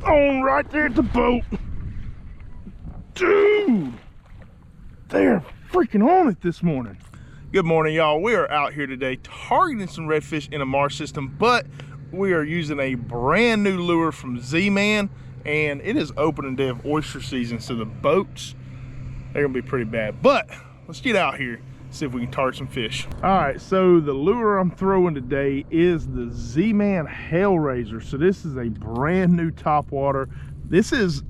on right there at the boat. Dude, they're freaking on it this morning. Good morning, y'all. We are out here today targeting some redfish in a marsh system, but we are using a brand new lure from Z-Man, and it is opening day of oyster season, so the boats, they're gonna be pretty bad. But let's get out here, see if we can target some fish. All right, so the lure I'm throwing today is the Z-Man Hellraizer. So this is a brand new topwater. This is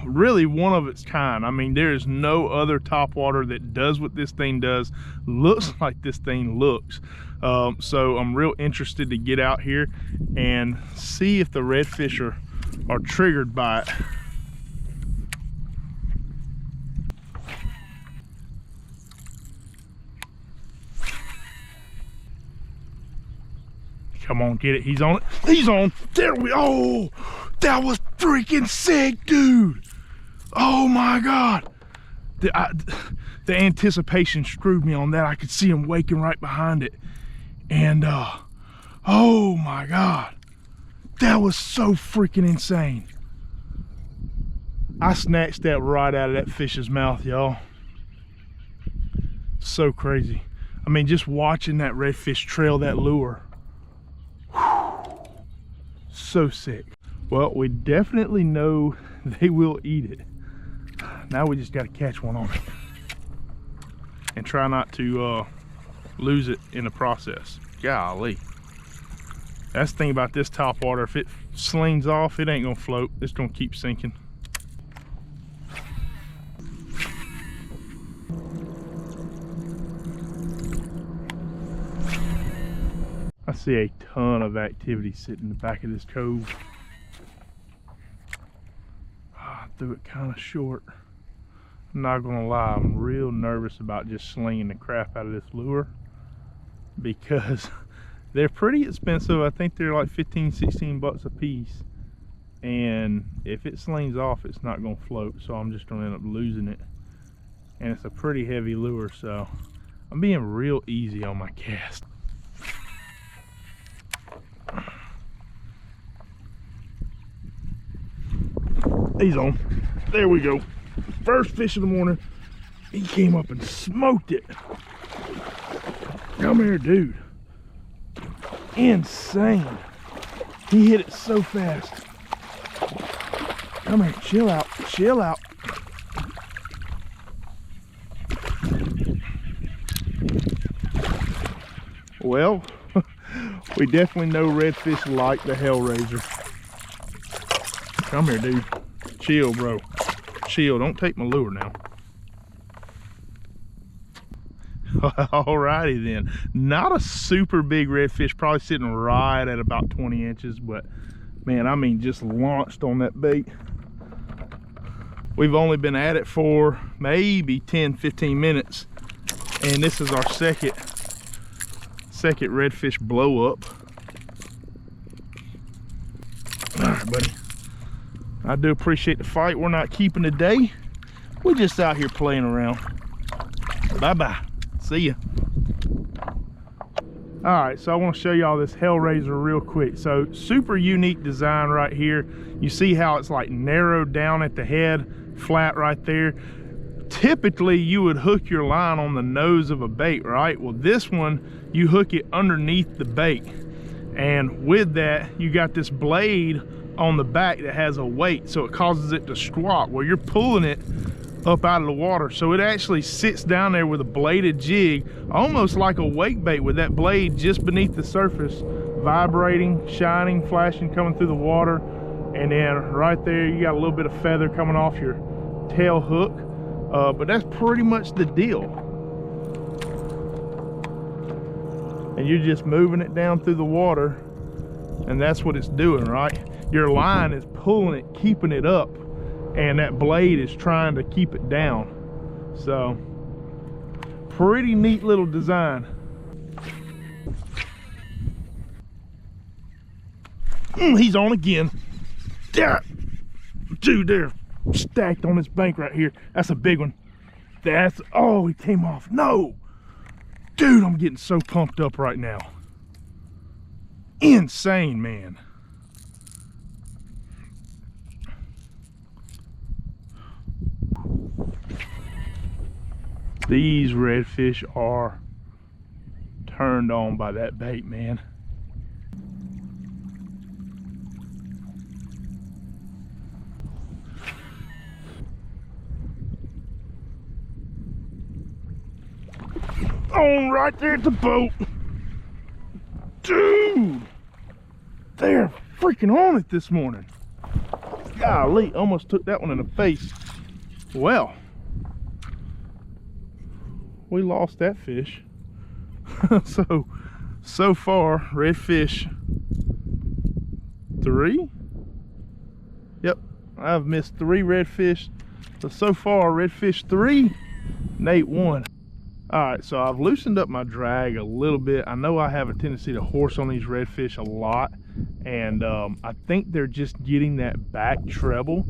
really one of its kind. I mean, there is no other topwater that does what this thing does, looks like this thing looks. So I'm real interested to get out here and see if the redfish are triggered by it. Come on, get it. He's on it. He's on. There we go. Oh, that was freaking sick, dude. Oh my God. The anticipation screwed me on that. I could see him waking right behind it. And oh my God. That was so freaking insane. I snatched that right out of that fish's mouth, y'all. So crazy. I mean, just watching that redfish trail that lure. So sick. Well, we definitely know they will eat it. Now we just got to catch one on it and try not to lose it in the process. Golly, that's the thing about this top water. If it slings off, it ain't gonna float. It's gonna keep sinking. I see a ton of activity sitting in the back of this cove. I threw it kind of short. I'm not gonna lie, I'm real nervous about just slinging the crap out of this lure because they're pretty expensive. I think they're like 15, 16 bucks a piece. And if it slings off, it's not gonna float. So I'm just gonna end up losing it. And it's a pretty heavy lure, so I'm being real easy on my cast. He's on. There we go. First fish of the morning. He came up and smoked it. Come here, dude. Insane. He hit it so fast. Come here, chill out, chill out. Well, we definitely know redfish like the Hellraizer. Come here, dude. Chill, bro. Chill. Don't take my lure now. Alrighty then. Not a super big redfish, probably sitting right at about 20 inches, but man, I mean, just launched on that bait. We've only been at it for maybe 10-15 minutes, and this is our second redfish blow up. All right, buddy. I do appreciate the fight. We're not keeping today. We're just out here playing around. Bye-bye. See ya. All right, so I want to show y'all this Hellraizer real quick. So super unique design right here. You see how it's like narrowed down at the head, flat right there. Typically you would hook your line on the nose of a bait, right? Well, this one, you hook it underneath the bait. And with that, you got this blade on the back that has a weight, so it causes it to squat where you're pulling it up out of the water. So it actually sits down there with a bladed jig, almost like a wake bait, with that blade just beneath the surface, vibrating, shining, flashing, coming through the water. And then right there, you got a little bit of feather coming off your tail hook. But that's pretty much the deal. And you're just moving it down through the water, and that's what it's doing, right? Your line is pulling it, keeping it up, and that blade is trying to keep it down. So pretty neat little design. He's on again. Yeah, dude, they're stacked on this bank right here. That's a big one. That's, oh, he came off. No, dude, I'm getting so pumped up right now. Insane, man. These redfish are turned on by that bait, man. On right there at the boat. Dude, they're freaking on it this morning. Golly, almost took that one in the face. Well, we lost that fish. so far, redfish 3. Yep, I've missed 3 redfish. So far, redfish 3, Nate 1. All right, so I've loosened up my drag a little bit. I know I have a tendency to horse on these redfish a lot, and I think they're just getting that back treble,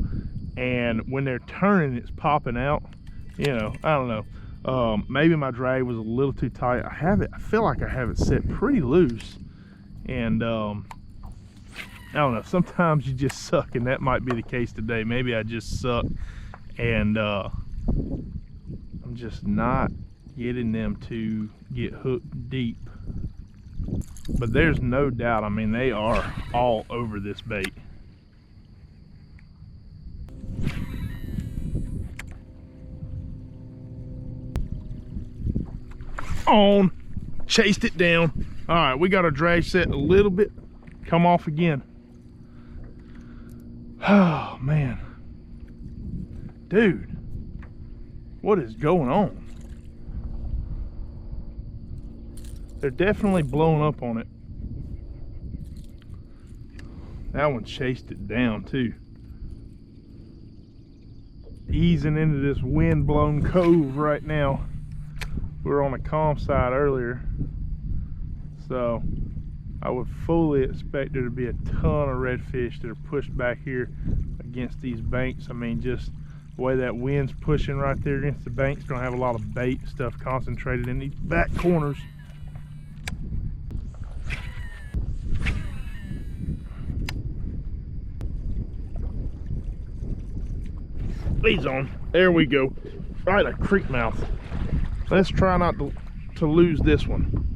and when they're turning, it's popping out. You know, I don't know. Maybe my drag was a little too tight. I feel like I have it set pretty loose, and I don't know. Sometimes you just suck, and that might be the case today. Maybe I just suck, and I'm just not getting them to get hooked deep. But there's no doubt, I mean, they are all over this bait. On, chased it down. All right, we got our drag set a little bit, come off again. Oh man, dude, what is going on? They're definitely blowing up on it. That one chased it down too. Easing into this wind-blown cove right now. We were on a calm side earlier, so I would fully expect there to be a ton of redfish that are pushed back here against these banks. I mean, just the way that wind's pushing right there against the banks, gonna have a lot of bait stuff concentrated in these back corners. He's on. There we go. Right at creek mouth. Let's try not to lose this one.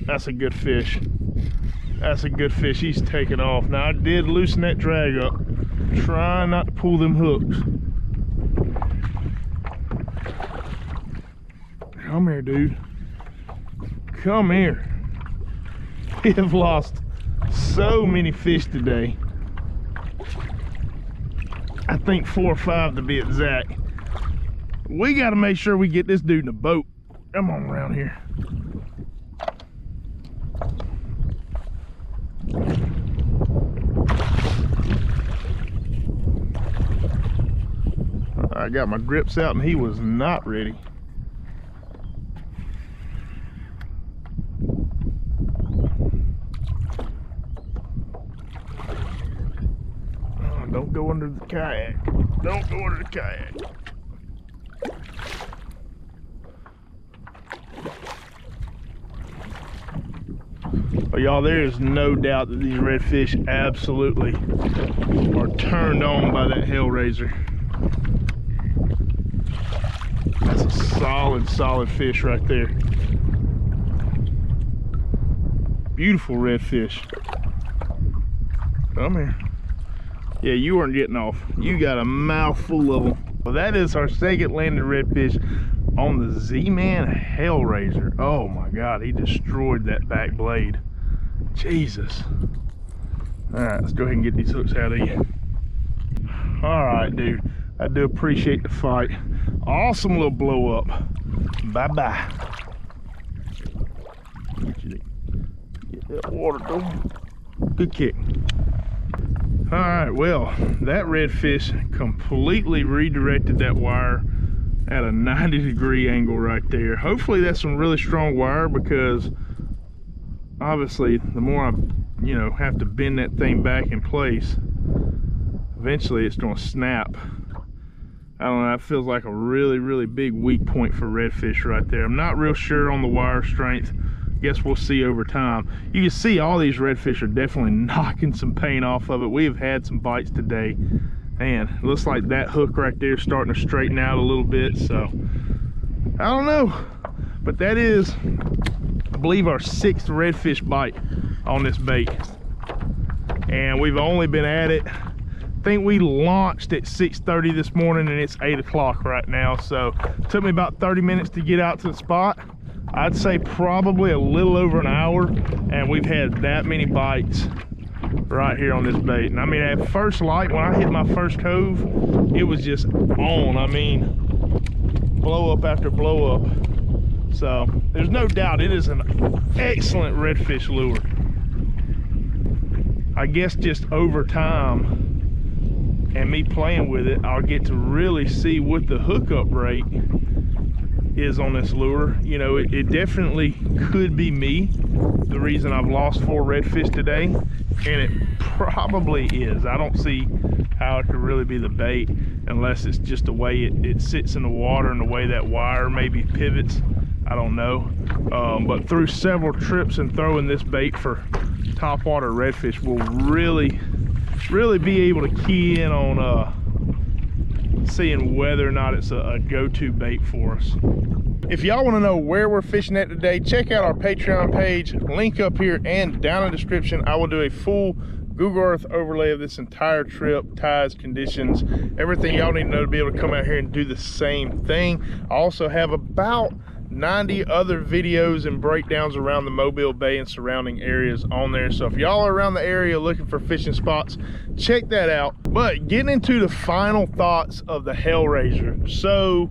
That's a good fish. That's a good fish. He's taking off. Now I did loosen that drag up. Try not to pull them hooks. Come here, dude. Come here. We have lost so many fish today. I think 4 or 5 to be exact. We got to make sure we get this dude in the boat. Come on around here. I got my grips out and he was not ready. Don't go under the kayak. Don't go under the kayak. But y'all, there is no doubt that these redfish absolutely are turned on by that Hellraiser. That's a solid fish right there. Beautiful redfish. Come here. Yeah, you weren't getting off. You got a mouthful of them. Well, that is our second landed redfish on the Z-Man Hellraizer. Oh my God, he destroyed that back blade. Jesus. All right, let's go ahead and get these hooks out of you. All right, dude. I do appreciate the fight. Awesome little blow up. Bye-bye. Get that water going. Good kick. All right, well, that redfish completely redirected that wire at a 90-degree angle right there. Hopefully that's some really strong wire, because obviously the more I, have to bend that thing back in place, eventually it's gonna snap. I don't know, that feels like a really big weak point for redfish right there. I'm not real sure on the wire strength. Guess we'll see over time. You can see all these redfish are definitely knocking some paint off of it. We have had some bites today Man, looks like that hook right there is starting to straighten out a little bit, so I don't know. But that is, I believe, our 6th redfish bite on this bait. And we've only been at it, I think we launched at 6:30 this morning and it's 8 o'clock right now. So it took me about 30 minutes to get out to the spot. I'd say probably a little over an hour, and we've had that many bites right here on this bait. And I mean, at first light, when I hit my first cove, it was just on. I mean, blow up after blow up. So there's no doubt it is an excellent redfish lure. I guess just over time and me playing with it, I'll get to really see what the hookup rate is on this lure. You know, it definitely could be me, the reason I've lost 4 redfish today, and it probably is. I don't see how it could really be the bait unless it's just the way it sits in the water and the way that wire maybe pivots. I don't know. But through several trips and throwing this bait for topwater redfish, we'll really be able to key in on seeing whether or not it's a go-to bait for us. If y'all want to know where we're fishing at today, check out our Patreon page, link up here and down in the description. I will do a full Google Earth overlay of this entire trip, tides, conditions, everything y'all need to know to be able to come out here and do the same thing. I also have about 90 other videos and breakdowns around the Mobile Bay and surrounding areas on there. So if y'all are around the area looking for fishing spots, check that out. But getting into the final thoughts of the Hellraizer. So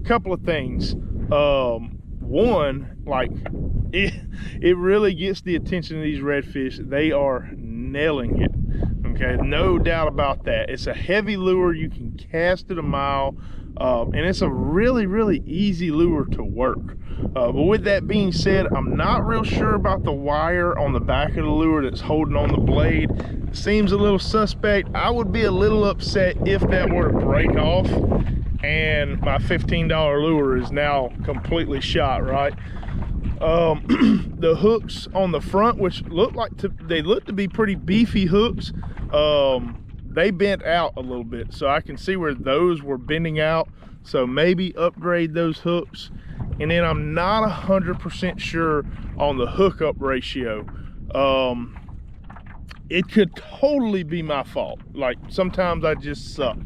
a couple of things. One, like it really gets the attention of these redfish. They are nailing it. Okay, no doubt about that. It's a heavy lure. You can cast it a mile. And it's a really easy lure to work. But with that being said, I'm not real sure about the wire on the back of the lure that's holding on the blade. It seems a little suspect. I would be a little upset if that were to break off and my $15 lure is now completely shot, right? The hooks on the front, which look to be pretty beefy hooks, they bent out a little bit, so I can see where those were bending out. So maybe upgrade those hooks. And then I'm not 100% sure on the hookup ratio. It could totally be my fault. Like, sometimes I just suck,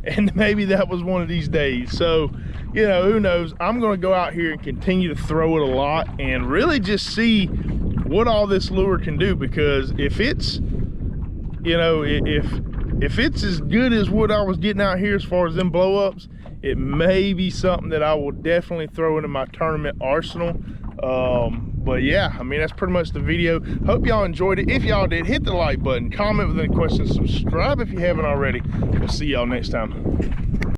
and maybe that was one of these days. So, you know, who knows? I'm gonna go out here and continue to throw it a lot and really just see what all this lure can do, because if it's, you know, if it's as good as what I was getting out here as far as them blow-ups, it may be something that I will definitely throw into my tournament arsenal. But yeah, I mean, that's pretty much the video. Hope y'all enjoyed it. If y'all did, hit the like button, comment with any questions, subscribe if you haven't already. We'll see y'all next time.